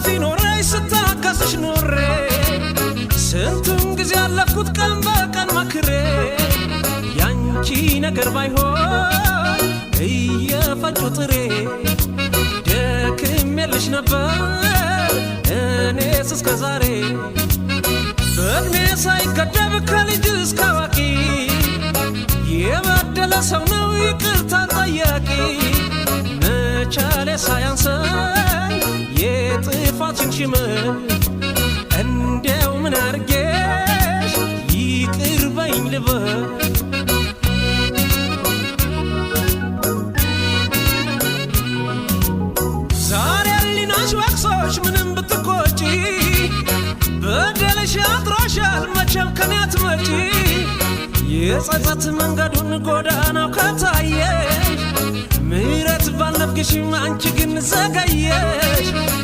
ستلافي نوري ستاكسش نوري سنتم غزي علفكوت ቀን በቀን መክሬ ያንቺ ነገር ባይሆን እየፈጩ ጥሬ ደክሜልሽ ነበር እኔስ እስከ ዛሬ በእድሜ ሳይገደብ ከልጅ እስከ አዋቂ የበደለ ሰው ነው ይቅርታን ጠያቂ መቻሌ ሳያንሰኝ የጥፋትሽን ሽመል እንደው ምን አርጌሽ ይቅር በይኝ ልበል ዛሬ ሊናሽ ወቅሶሽ ምንም ብትቆጪ በደልሽ አጥሮሻል መቼም ከኔ አትመጪ የጸጸት መንገዱን ጎዳናው ከታየሽ ምሕረት ባልነፍግሽም አንቺ ግን ዘገየሽ